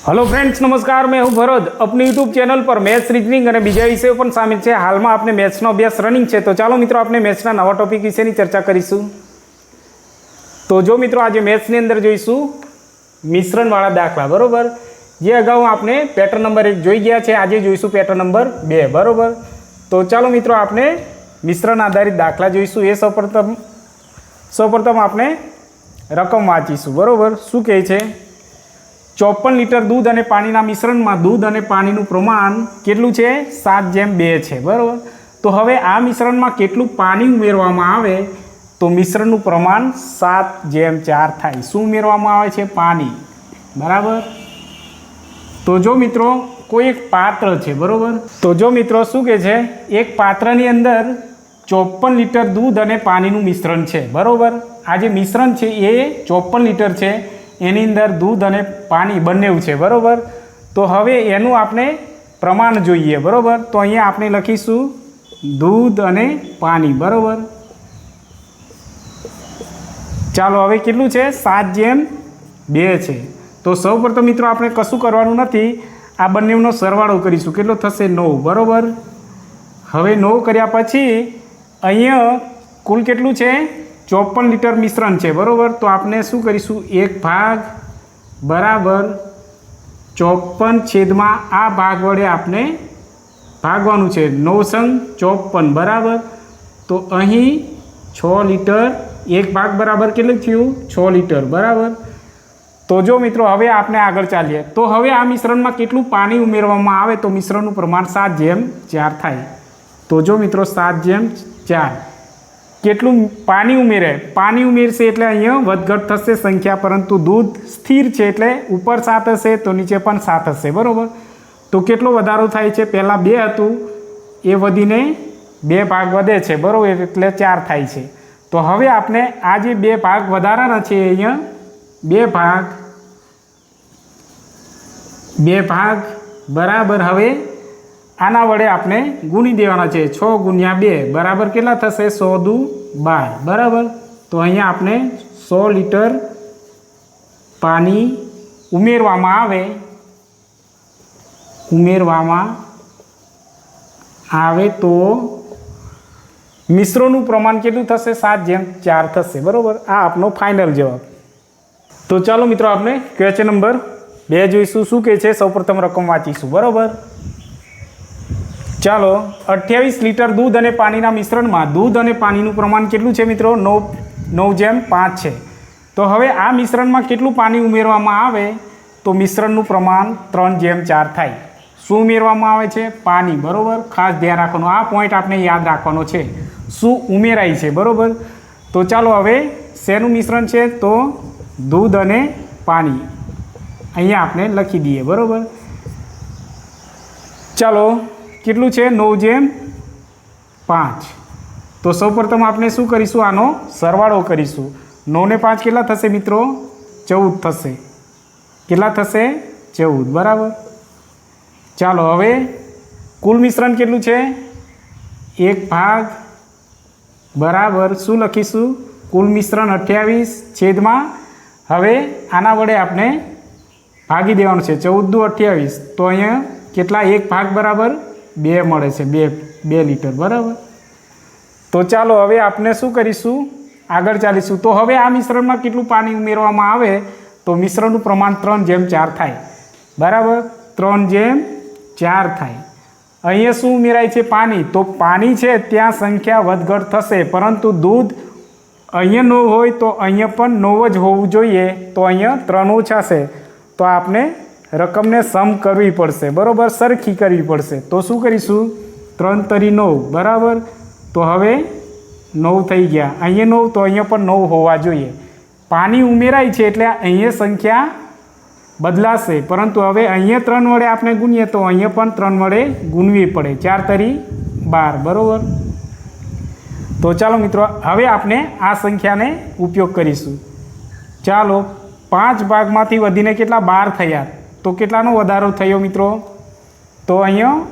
Hello friends, नमस्कार। मैं हूं भरत। अपनी यूट्यूब चैनल पर मैथ्स, रीजनिंग और बीजा विषयों पण शामिल है। हाल में आपने मैथ्सनो अभ्यास रनिंग है, तो चलो मित्रों आपने मैथ्सना नवा टॉपिक विषयनी चर्चा करीशुं। तो जो मित्रों आज मैथ्सनी अंदर जोईशुं मिश्रणवाळा दाखला, बरोबर। जे अगाऊ आपने पेटर्न नंबर 1 जोई गया है, आज जोईशुं पेटर्न नंबर 2, बरोबर। तो चलो मित्रों आपने मिश्रण आधारित दाखला जोईशुं। ए सौप्रथम आपने रकम वाँचीशुं, बरोबर। शुं कहे छे? 54 लीटर दूध और पानी मिश्रण में दूध और पानी प्रमाण केटलुं छे? 7:2 है, बराबर। तो हवे आ मिश्रण में केटलुं पानी उमेरवामां आवे तो मिश्रण प्रमाण 7:4 थाय। शुं उमेरवामां आवे छे? पानी, बराबर। तो जो मित्रों कोई एक पात्र है, बराबर। तो जो मित्रों शुं कहे छे? एक पात्रनी अंदर 54 लीटर दूध और पानी मिश्रण है, बराबर। आ जे मिश्रण है ये 54 लीटर है, एनी अंदर दूध और पानी बने है, बराबर। तो हवे एनु आपने प्रमाण जोईए, बराबर। तो अहींया आपने लखीशुं दूध और पानी, बराबर। चालो हवे केटलुं छे? 7:2 है। तो सौ प्रथम मित्रों आपणे कशुं करवानुं नथी, आ बंनेवनो सरवाळो करीशुं। केटलो थशे? 9, बराबर। हवे 9 कर्या पछी अहींया कुल केटलुं छे? 54 लीटर मिश्रण है, बराबर। तो आपने शू करीशू? 1 भाग बराबर 54 आ भाग वडे आपने भागवानुं छे। 9 संग 54, बराबर। तो अहीं 6 लीटर 1 भाग बराबर केटलुं थयुं? 6 लीटर, बराबर। तो जो मित्रों हवे आपने आगळ चालीए। तो हवे आ मिश्रण में केटलुं पानी उमेरवामां आवे तो मिश्रणनुं प्रमाण 7:4 थाय। तो जो मित्रों 7:4 केटलुं पानी उमेरे? पानी उमेरशे एटले अहींया वधघट थशे संख्या, परंतु दूध स्थिर छे एटले उपर 7 हशे तो नीचे पण 7 हशे, बराबर। तो केटलो वधारो थाय छे? पहेला 2 हतुं ए वधीने 2 भाग वधे छे, बराबर, एटले 4 थाय छे। तो हवे आपने आ जे 2 भाग वधाराना छे अहींया 2 भाग बराबर हवे आना वडे आपने गुणी देवाना छे। 6 × 2 बराबर केटला थशे? 100 दू 12, बराबर। तो अहींया आपने 100 लीटर पानी उमेरवामां आवे तो मिश्रणनुं प्रमाण केटलुं थशे? 7:4 थशे, बराबर। आ आपनो फाइनल जवाब। तो चलो मित्रों आपने क्वेश्चन नंबर 2 जोईशुं। शुं कहे छे? सौप्रथम रकम वाँचीशुं, बराबर। चालो 28 लीटर दूध और पानी मिश्रण में दूध और पानी प्रमाण केटलुं छे मित्रों? 9:5 है। तो हवे आ मिश्रण में केटलुं पानी उमेरवामां आवे तो मिश्रणनुं प्रमाण 3:4 थाय। शुं उमेरवामां आवे छे? पानी, बराबर। खास ध्यान राखवानुं, आ पॉइंट आपने याद राखवानो छे। शुं उमेराय छे, बराबर। तो चलो हवे शेनुं मिश्रण छे? तो दूध और पानी अहींया आपने लखी दीए, बराबर। चलो केटलुं छे? 9:5। तो सौप्रथम आपने शू करीशुं? आनो सरवाळो करीशुं। 9 ने 5 केटला थशे मित्रों? 14 थशे। केटला थशे? 14, बराबर। चालो हवे कुल मिश्रण केटलुं छे? 1 भाग बराबर शू लखीशुं? कुल मिश्रण 28 छेदमां हवे आना वडे आपने भागी देवानुं छे। 14 दू 28। तो अहींया केटला? 1 भाग बराबर 2 मळे छे, 2 लीटर, बराबर। तो चलो हवे आपने शू करीशुं? आगळ चालीशुं। तो हवे आ मिश्रण में केटलुं पानी उमेरवामां आवे तो मिश्रणनुं प्रमाण 3:4 थाय, बराबर। 3:4 थाय। अहींया शुं उमेराय छे? पानी। तो पानी छे त्यां संख्या वधघट थशे, परंतु दूध अहींया 9 होय तो अहींया पण 9 ज होवुं जोईए। तो अहींया 3 ओछा छे, तो आपने रकम ने सम करवी पड़शे, बराबर, सरखी करवी पड़शे। तो शू करीशुं? 3 × 9, बराबर। तो हवे 9 थई गया। अहींया 9 तो अहींया पण 9 होवा जोईए। पानी उमेराय छे एटले अहींया संख्या बदलाशे, परंतु हवे अहींया 3 वडे आपने गुणीए तो अहींया पण 3 वडे गुणवी पड़े। 4 × 12, बराबर। तो चलो मित्रों हवे आपने आ संख्या ने उपयोग करीशुं। चालो 5 भागमांथी वधीने केटला? 12 थया। तो केटलानो वधारो थयो मित्रों? तो अहींया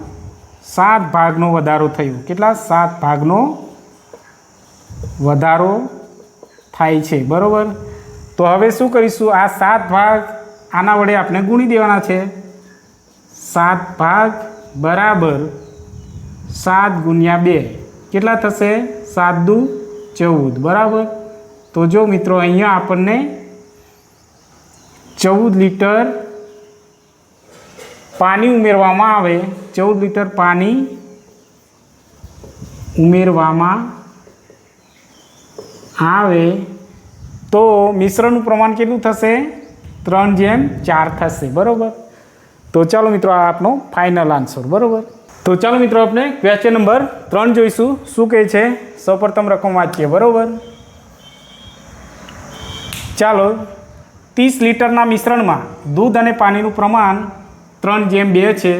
7 भागनो वधारो थयो। केटला? 7 भागनो वधारो थाय छे, बराबर। तो हवे शुं करीशुं? आ 7 भाग આના વડે આપણે ગુણી દેવાના છે. 7 ભાગ બરાબર 7 ગુણ્યા 2 કેટલા થશે? 7 દુ 14 બરાબર. તો જો મિત્રો અહીંયા આપણને 14 લીટર પાણી ઉમેરવામાં આવે, 14 લીટર પાણી ઉમેરવામાં આવે તો મિશ્રણનું પ્રમાણ કેટલું થશે? 3:4 થશે બરાબર. તો ચાલો મિત્રો આ આપણો ફાઇનલ આન્સર બરાબર. તો ચાલો મિત્રો આપણે ક્વેશ્ચન નંબર 3 જોઈશું. શું કહે છે? સૌપ્રથમ રકમ વાંચીએ બરાબર. ચાલો 30 લીટરના મિશ્રણમાં દૂધ અને પાણીનું પ્રમાણ 3:2 છે.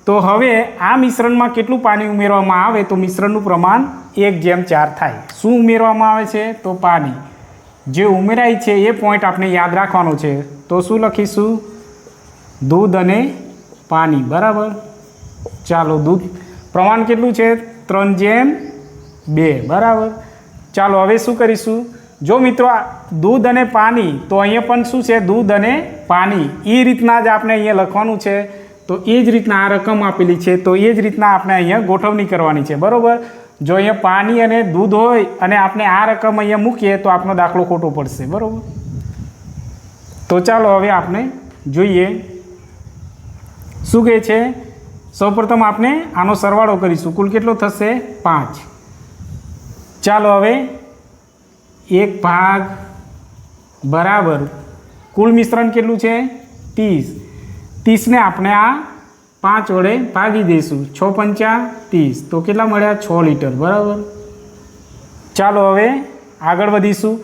તો હવે આ મિશ્રણમાં કેટલું પાણી ઉમેરવામાં આવે તો મિશ્રણનું પ્રમાણ 1:4 થાય. શું ઉમેરવામાં આવે છે? તો પાણી. જે ઉમેરાય છે એ પોઈન્ટ આપણે યાદ રાખવાનો છે. તો શું લખીશું? દૂધ અને પાણી બરાબર. ચાલો દૂધ પ્રમાણ કેટલું છે? 3:2 બરાબર. ચાલો હવે શું કરીશું? જો મિત્રો દૂધ અને પાણી, તો અહીંયા પણ શું છે? દૂધ અને પાણી. એ રીતના જ આપણે અહીંયા લખવાનું છે. તો એ જ રીતના આ રકમ આપેલી છે, તો એ જ રીતના આપણે અહીંયા ગોઠવણી કરવાની છે બરાબર. જો અહીંયા પાણી અને દૂધ હોય અને આપણે આ રકમ અહીંયા મૂકીએ તો આપણો દાખલો ખોટો પડશે બરાબર. તો ચાલો હવે આપણે જોઈએ શું કહે છે. સૌપ્રથમ આપણે આનો સરવાળો કરીશું. કુલ કેટલો થશે? 5. ચાલો હવે 1 ભાગ બરાબર કુલ મિશ્રણ કેટલું છે? 30. 30ને આપણે આ 5 વડે ભાગી દઈશું. 6 પંચા 30 તો કેટલા મળ્યા? 6 લીટર બરાબર. ચાલો હવે આગળ વધીશું.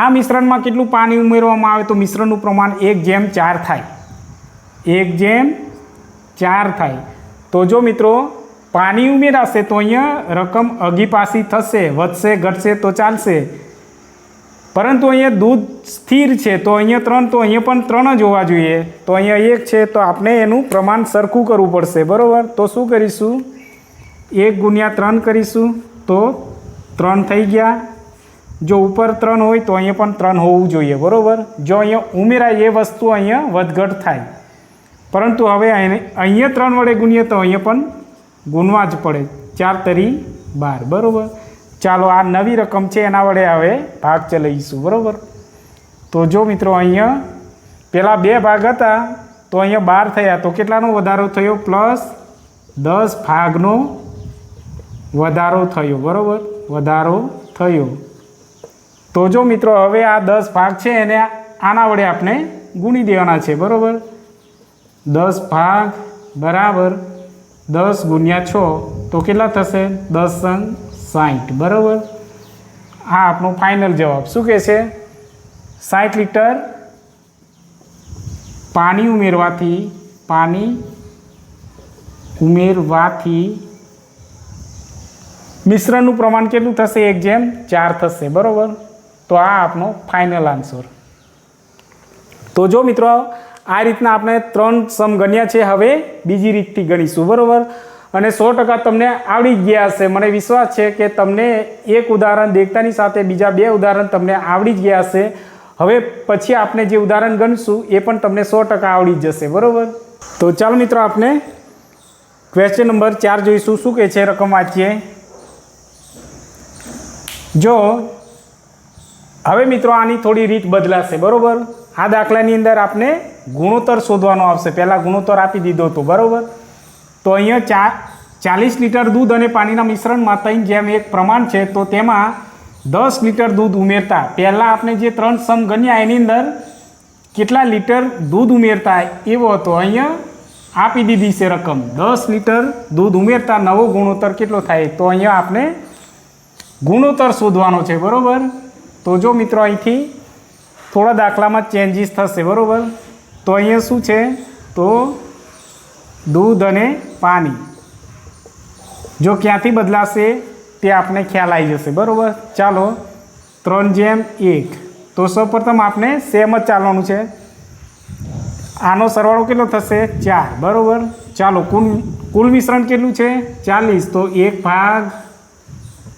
આ મિશ્રણમાં કેટલું પાણી ઉમેરવામાં આવે તો મિશ્રણનું પ્રમાણ 1:4 થાય. 1:4 થાય. તો જો મિત્રો પાણી ઉમેરાશે તો અહીંયા રકમ અઘી પાછી થશે, વધશે ઘટશે તો ચાલશે. પરંતુ અહીંયા દૂધ સ્થિર છે તો અહીંયા 3, તો અહીંયા પણ 3 જ હોવા જોઈએ. તો અહીંયા 1 છે તો આપણે એનું પ્રમાણ સરખું કરવું પડશે બરાબર. તો શું કરીશું? 1 × 3 કરીશું તો 3 થઈ ગયા. જો ઉપર 3 હોય તો અહીંયા પણ 3 હોવું જોઈએ બરાબર. જો અહીંયા ઉમેરાય એ વસ્તુ અહીંયા વધઘટ થાય. પરંતુ હવે અહીંયા 3 વડે ગુણીએ તો અહીંયા પણ ગુણવા જ પડે. 4 તરી 12 બરાબર. ચાલો આ નવી રકમ છે એના વડે હવે ભાગ ચલાવીશું બરાબર. તો જો મિત્રો અહીંયા પહેલાં 2 ભાગ હતા તો અહીંયા 12 થયા. તો કેટલાનો વધારો થયો? +10 ભાગનો વધારો થયો બરાબર. વધારો થયો. તો જો મિત્રો હવે આ 10 ભાગ છે એને આના વડે આપણે ગુણી દેવાના છે બરાબર. 10 ભાગ બરાબર 10 × 6 તો કેટલા થશે? 10 × 60 બરાબર. આ આપણો ફાઇનલ જવાબ. શું કહે છે? 60 લીટર પાણી ઉમેરવાથી મિશ્રણનું પ્રમાણ કેટલું થશે? 1:4 થશે બરાબર. તો આ આપણો ફાઇનલ આન્સર. તો જો મિત્રો આ રીતના આપણે 3 સમ ગણ્યા છે. હવે બીજી રીતથી ગણીશું બરાબર. અને 100% તમને આવડી ગયા હશે. મને વિશ્વાસ છે કે તમને એક ઉદાહરણ દેખતાની સાથે બીજા 2 ઉદાહરણ તમને આવડી જ ગયા હશે. હવે પછી આપણે જે ઉદાહરણ ગણશું એ પણ તમને 100% આવડી જ જશે બરાબર. તો ચાલો મિત્રો આપણે ક્વેશ્ચન નંબર 4 જોઈશું. શું કહે છે? રકમ વાંચીએ. જો હવે મિત્રો આની થોડી રીત બદલાશે બરાબર. આ દાખલાની અંદર આપણે ગુણોત્તર શોધવાનો આવશે. પહેલાં ગુણોત્તર આપી દીધો હતો બરાબર. તો અહીંયા 40 લીટર દૂધ અને પાણીના મિશ્રણમાં 3:1 પ્રમાણ છે. તો તેમાં 10 લીટર દૂધ ઉમેરતા પહેલાં આપણે જે 3 સમ ગણ્યા એની અંદર કેટલા લીટર દૂધ ઉમેરતા એવો હતો. અહીંયા આપી દીધી છે રકમ. 10 લીટર દૂધ ઉમેરતા નવો ગુણોત્તર કેટલો થાય? તો અહીંયા આપણે ગુણોત્તર શોધવાનો છે બરાબર. તો જો મિત્રો અહીંથી થોડા દાખલામાં ચેન્જીસ થશે બરાબર. તો અહીંયા શું છે? તો દૂધ અને પાણી જો ક્યાંથી બદલાશે તે આપણે ખ્યાલ આવી જશે બરાબર. ચાલો 3:1. તો સૌપ્રથમ આપણે સેમ જ ચાલવાનું છે. આનો સરવાળો કેટલો થશે? 4 બરાબર. ચાલો કુલ મિશ્રણ કેટલું છે? 40. તો 1 ભાગ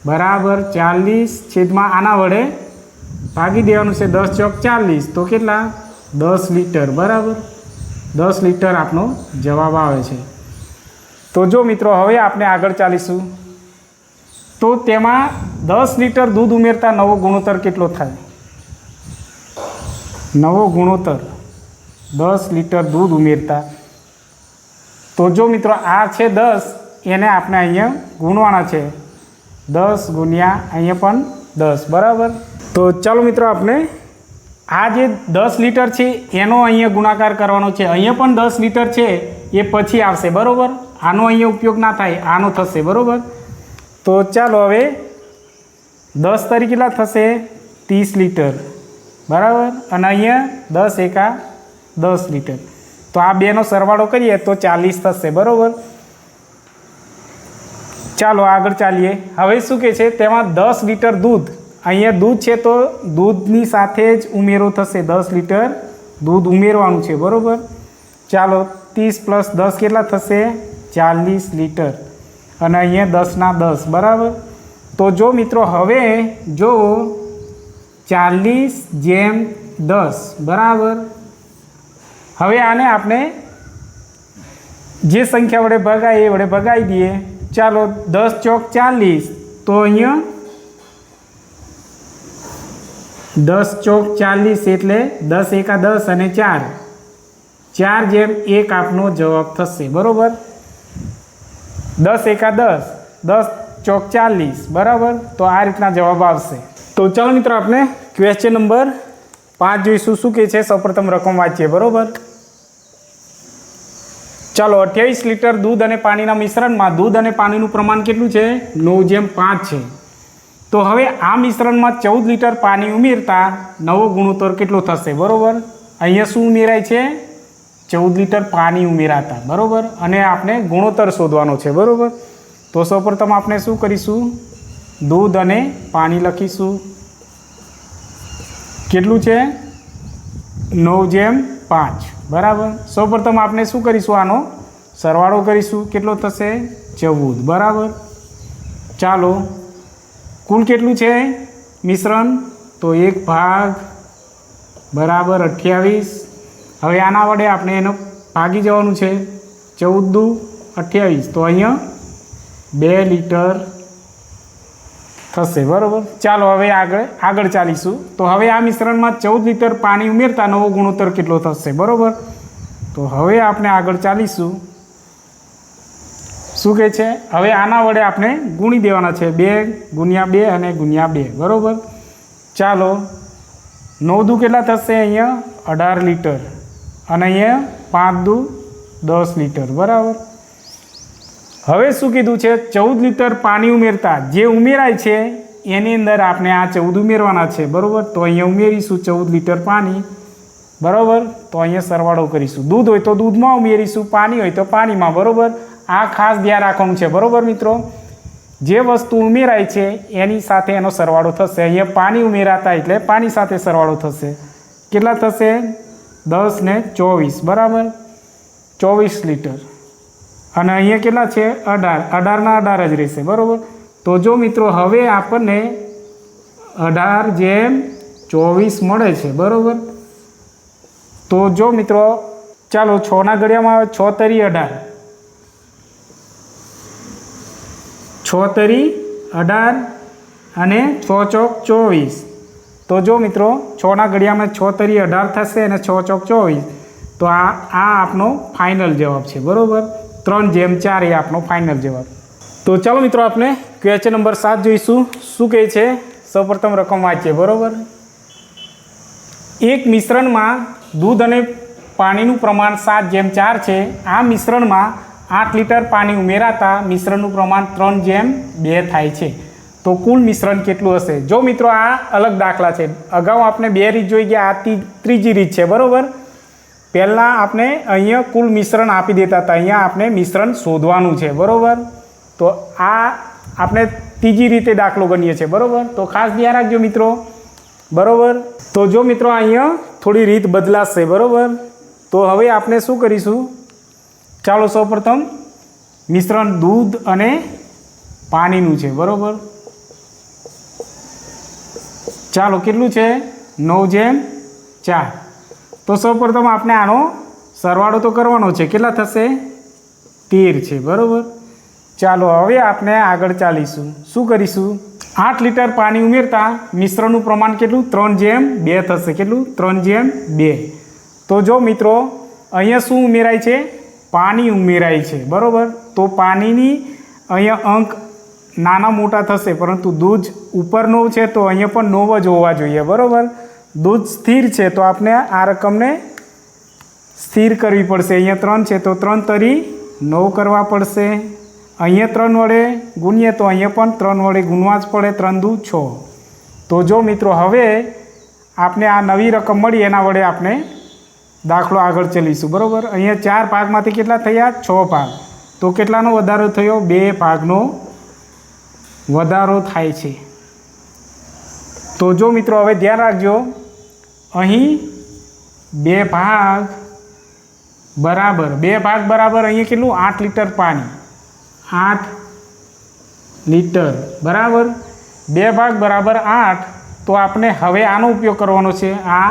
બરાબર 40 છેદમાં આના વડે ભાગી દેવાનું છે. 10 ચોક 40 તો કેટલા? 10 લીટર બરાબર, 10 લીટર આપણો જવાબ આવે છે। તો જો મિત્રો હવે આપણે આગળ ચાલીશું। તો તેમાં 10 લીટર દૂધ ઉમેરતા નવો ગુણોત્તર કેટલો થાય? નવો ગુણોત્તર 10 લીટર દૂધ ઉમેરતા, તો જો મિત્રો આ છે 10, એને આપણે અહીંયા ગુણવાના છે, 10 ગુણ્યા અહીંયા પણ 10 બરાબર। તો ચાલો મિત્રો આપણે આ જે 10 લીટર છે એનો અહીંયા ગુણાકાર કરવાનો છે। અહીંયા પણ 10 લીટર છે એ પછી આવશે બરાબર, આનો અહીંયા ઉપયોગ ના થાય, આનો થશે બરાબર। તો ચાલો હવે 10 તરી કેટલા થશે? 30 લીટર બરાબર, અને અહીંયા 10 એકા 10 લીટર, તો આ બેનો સરવાળો કરીએ તો 40 થશે બરાબર। ચાલો આગળ ચાલીએ। હવે શું કહે છે, તેમાં 10 લીટર દૂધ, અહીંયા દૂધ છે તો દૂધની સાથે જ ઉમેરો થશે, 10 લીટર દૂધ ઉમેરવાનું છે બરાબર। ચાલો 30 પ્લસ 10 કેટલા થશે? 40 લીટર, અને અહીંયા 10 ના 10 બરાબર। તો જો મિત્રો હવે જો 40/10 બરાબર, હવે આને આપણે જે સંખ્યા વડે ભગાય એ વડે ભગાઈ દઈએ। ચાલો 10 ચોક 40, તો અહીંયા 10 ચોક 40 એટલે 10 એકા 10 અને 4, 4/1 આપનો જવાબ થશે બરાબર। 10 એકા 10, 10 ચોક 40 બરાબર, તો આ રીતના જવાબ આવશે। તો ચાલો મિત્રો આપણે ક્વેશ્ચન નંબર 5 જોઈશું। શું કહે છે? સૌપ્રથમ રકમ વાંચીએ બરાબર। ચાલો 28 લીટર દૂધ અને પાણીના મિશ્રણમાં દૂધ અને પાણીનું પ્રમાણ કેટલું છે? 9/5 છે। તો હવે આ મિશ્રણમાં 14 લીટર પાણી ઉમેરતા નવો ગુણોત્તર કેટલો થશે બરાબર। અહીંયા શું ઉમેરાય છે? 14 લીટર પાણી ઉમેરાતા બરાબર, અને આપણે ગુણોત્તર શોધવાનો છે બરાબર। તો સૌપ્રથમ આપણે શું કરીશું? દૂધ અને પાણી લખીશું, કેટલું છે? 9/5 બરાબર। સૌપ્રથમ આપણે શું કરીશું? આનો સરવાળો કરીશું, કેટલો થશે? 14 બરાબર। ચાલો કુલ કેટલું છે મિશ્રણ? તો 1 ભાગ બરાબર 28। હવે આના વડે આપણે એનો ભાગી જવાનું છે, 14 દુ 28, તો અહીંયા 2 લીટર થશે બરાબર। ચાલો હવે આગળ ચાલીશું। તો હવે આ મિશ્રણમાં 14 લીટર પાણી ઉમેરતા નવો ગુણોત્તર કેટલો થશે બરાબર। તો હવે આપણે આગળ ચાલીશું। શું કહે છે? હવે આના વડે આપણે ગુણી દેવાના છે, 2 ગુણ્યા 2 અને ગુણ્યા 2 બરાબર। ચાલો 9 દુ કેટલા થશે? અહીંયા 18 લીટર, અને અહીંયા 5 દુ 10 લીટર બરાબર। હવે શું કીધું છે? 14 લીટર પાણી ઉમેરતા જે ઉમેરાય છે એની અંદર આપણે આ 14 ઉમેરવાના છે બરાબર। તો અહીંયા ઉમેરીશું 14 લીટર પાણી બરાબર। તો અહીંયા સરવાળો કરીશું, દૂધ હોય તો દૂધમાં ઉમેરીશું, પાણી હોય તો પાણીમાં બરાબર। આ ખાસ ધ્યાન રાખવાનું છે બરાબર મિત્રો, જે વસ્તુ ઉમેરાય છે એની સાથે એનો સરવાળો થશે। અહીંયા પાણી ઉમેરાતા એટલે પાણી સાથે સરવાળો થશે, કેટલા થશે? 10 ને 24 બરાબર, 24 લીટર, અને અહીંયા કેટલા છે? 18, 18 ના 18 જ રહેશે બરાબર। તો જો મિત્રો હવે આપણને 18/24 મળે છે બરાબર। તો જો મિત્રો ચાલો 6 ના ઘડિયામાં આવે, 6 તરી 18, 6 તરી 18 અને 6 ચોક 24। તો જો મિત્રો 6 ના ઘડિયામાં 6 તરી 18 થશે અને 6 ચોક 24, તો આ આપણો ફાઇનલ જવાબ છે બરાબર। 3/4 એ આપણો ફાઇનલ જવાબ। તો ચાલો મિત્રો આપણે ક્વેશ્ચન નંબર 7 જોઈશું। શું કહે છે? સૌપ્રથમ રકમ વાંચીએ બરાબર। એક મિશ્રણમાં દૂધ અને પાણીનું પ્રમાણ 7/4 છે। આ મિશ્રણમાં 8 લીટર પાણી ઉમેરાતા મિશ્રણનું પ્રમાણ 3/2 થાય છે। તો કુલ મિશ્રણ કેટલું હશે? જો મિત્રો આ અલગ દાખલા છે, અગાઉ આપણે 2 રીત જોઈ ગયા, આ ત્રીજી રીત છે બરાબર। પહેલાં આપણે અહીંયા કુલ મિશ્રણ આપી દેતા હતા, અહીંયા આપણે મિશ્રણ શોધવાનું છે બરાબર। તો આ આપણે ત્રીજી રીતે દાખલો ગણીએ છીએ બરાબર। તો ખાસ ધ્યાન રાખજો મિત્રો બરાબર। તો જો મિત્રો અહીંયા થોડી રીત બદલાશે બરાબર। તો હવે આપણે શું કરીશું? ચાલો સૌપ્રથમ મિશ્રણ દૂધ અને પાણીનું છે બરાબર। ચાલો કેટલું છે? 9/4। તો સૌપ્રથમ આપણે આનો સરવાળો તો કરવાનો છે. કેટલા થશે? 13 છે. બરાબર. ચાલો હવે આપણે આગળ ચાલીશું. શું કરીશું? 8 લીટર પાણી ઉમેરતા મિશ્રણનું પ્રમાણ કેટલું? 3:2 થશે. કેટલું? 3:2. તો જો મિત્રો અહીંયા શું ઉમેરાય છે? પાણી ઉમેરાય છે. બરાબર. તો પાણીની અહીંયા અંક નાના મોટા થશે, પરંતુ દૂધ ઉપર 9 છે તો અહીંયા પણ 9 જ હોવા જોઈએ. બરાબર. દૂધ સ્થિર છે તો આપણે આ રકમને સ્થિર કરવી પડશે. અહીંયા 3 છે તો 3 તરી 9 કરવા પડશે. અહીંયા 3 વડે ગુણીએ તો અહીંયા પણ 3 વડે ગુણવા જ પડે. 3 દુ 6. તો જો મિત્રો હવે આપણે આ નવી રકમ મળી એના વડે આપણે દાખલો આગળ ચલીશું. બરાબર. અહીંયા 4 ભાગમાંથી કેટલા થયા? 6 ભાગ. તો કેટલાનો વધારો થયો? 2 ભાગનો વધારો થાય છે. તો જો મિત્રો હવે ધ્યાન રાખજો, અહીં 2 ભાગ બરાબર 2 ભાગ બરાબર અહીંયા કેટલું? 8 લીટર પાણી. 8 લીટર બરાબર 2 ભાગ બરાબર 8. તો આપણે હવે આનો ઉપયોગ કરવાનો છે. આ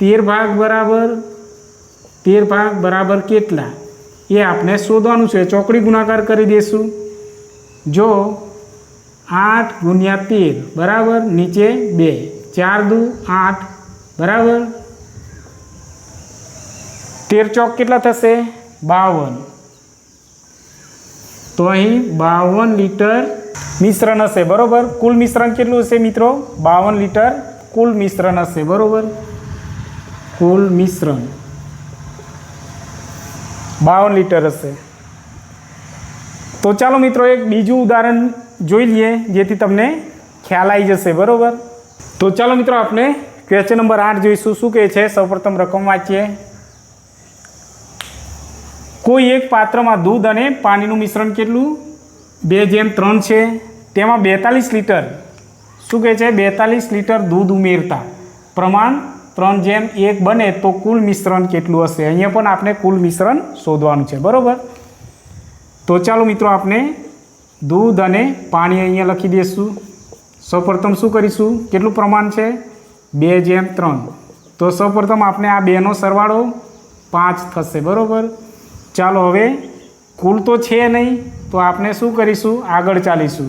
13 ભાગ બરાબર 13 ભાગ બરાબર કેટલા એ આપણે શોધવાનું છે. ચોકડી ગુણાકાર કરી દઈશું. જો 8 × 13 બરાબર નીચે 2, 4 દુ 8 બરાબર 13 ચોક કેટલા થશે? 52. તો અહીં 52 લીટર મિશ્રણ હશે. બરાબર. કુલ મિશ્રણ કેટલું હશે મિત્રો? 52 લીટર કુલ મિશ્રણ હશે. બરાબર. કુલ મિશ્રણ 52 લીટર હશે. તો ચાલો મિત્રો એક બીજું ઉદાહરણ જોઈ લઈએ જેથી તમને ખ્યાલ આવી જશે. બરાબર. તો ચાલો મિત્રો આપણે ક્વેશ્ચન નંબર 8 જોઈશું. શું કહે છે? સૌપ્રથમ રકમ વાંચીએ. કોઈ એક પાત્રમાં દૂધ અને પાણીનું મિશ્રણ કેટલું? 2:3 છે. તેમાં 42 લીટર શું કહે છે? 42 લીટર દૂધ ઉમેરતા પ્રમાણ 3:1 બને તો કુલ મિશ્રણ કેટલું હશે? અહીંયા પણ આપણે કુલ મિશ્રણ શોધવાનું છે. બરાબર. તો ચાલો મિત્રો આપણે દૂધ અને પાણી અહીંયા લખી દઈશું. સૌપ્રથમ શું કરીશું? કેટલું પ્રમાણ છે? 2:3. તો સૌપ્રથમ આપણે આ બેનો સરવાળો 5 થશે. બરાબર. ચાલો હવે કુલ તો છે નહીં તો આપણે શું કરીશું? આગળ ચાલીશું.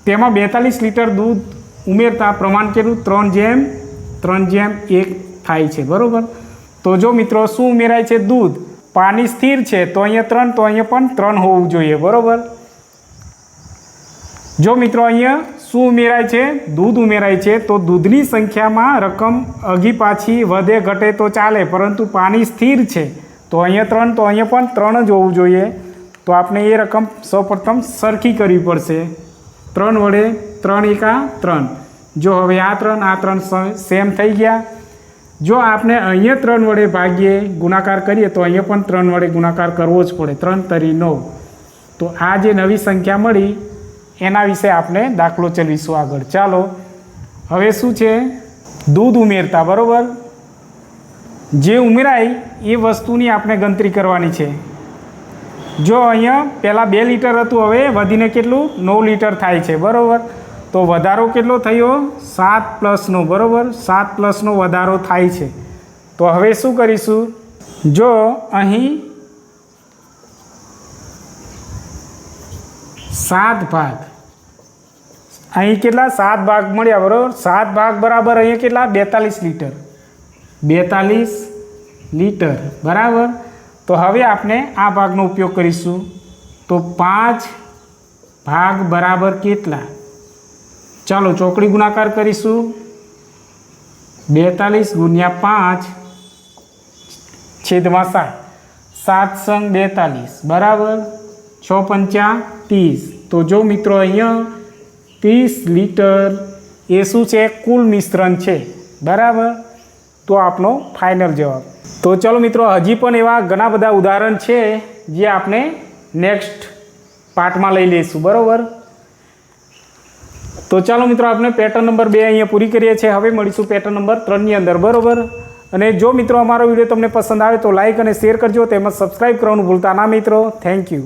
તેમાં 42 લીટર દૂધ ઉમેરતા પ્રમાણ કેટલું? 3:1 થાય છે. બરાબર. તો જો મિત્રો શું ઉમેરાય છે? દૂધ. પાણી સ્થિર છે તો અહીંયા 3, તો અહીંયા પણ 3 હોવું જોઈએ. બરાબર. જો મિત્રો અહીંયા શું ઉમેરાય છે? દૂધ ઉમેરાય છે. તો દૂધની સંખ્યામાં રકમ અઘી પાછી વધે ઘટે તો ચાલે, પરંતુ પાણી સ્થિર છે તો અહીંયા 3, તો અહીંયા પણ 3 જ હોવું જોઈએ. તો આપણે એ રકમ સૌપ્રથમ સરખી કરવી પડશે. 3 વડે 3 × 3. જો હવે આ 3 સેમ થઈ ગયા. જો આપણે અહીંયા 3 વડે ભાગીએ ગુણાકાર કરીએ તો અહીંયા પણ 3 વડે ગુણાકાર કરવો જ પડે. 3 તરી 9. તો આ જે નવી સંખ્યા મળી એના વિશે આપણે દાખલો ચલાવીશું આગળ. ચાલો હવે શું છે? દૂધ ઉમેરતા. બરાબર. જે ઉમેરાય એ વસ્તુની આપણે ગણતરી કરવાની છે. જો અહીંયા પહેલાં 2 લીટર હતું, હવે વધીને કેટલું? 9 લીટર થાય છે. બરાબર. તો વધારો કેટલો થયો? 7 + 9. બરાબર. 7 + 9 વધારો થાય છે. તો હવે શું કરીશું? જો અહીં 7 ભાગ, અહીં કેટલા? 7 ભાગ મળ્યા. બરાબર. 7 ભાગ બરાબર અહીંયા કેટલા? 42 લીટર. 42 લીટર. બરાબર. તો હવે આપણે આ ભાગનો ઉપયોગ કરીશું. તો 5 ભાગ બરાબર કેટલા? ચાલો ચોકડી ગુણાકાર કરીશું. 42 × 5 છેદમાં 7. 7 × 42 બરાબર 6 × 5 30. તો જો મિત્રો અહીંયા 30 લીટર એ શું છે? કુલ મિશ્રણ છે. બરાબર. તો આપનો ફાઇનલ જવાબ. તો ચાલો મિત્રો હજી પણ એવા ઘણા બધા ઉદાહરણ છે જે આપણે નેક્સ્ટ પાર્ટમાં લઈ લઈશું. બરાબર. તો ચાલો મિત્રો આપણે પેટર્ન નંબર 2 અહીંયા પૂરી કરીએ છીએ. હવે મળીશું પેટર્ન નંબર 3ની અંદર. બરાબર. અને જો મિત્રો અમારો વિડીયો તમને પસંદ આવે તો લાઇક અને શેર કરજો, તેમજ સબસ્ક્રાઈબ કરવાનું ભૂલતા ના મિત્રો. Thank you.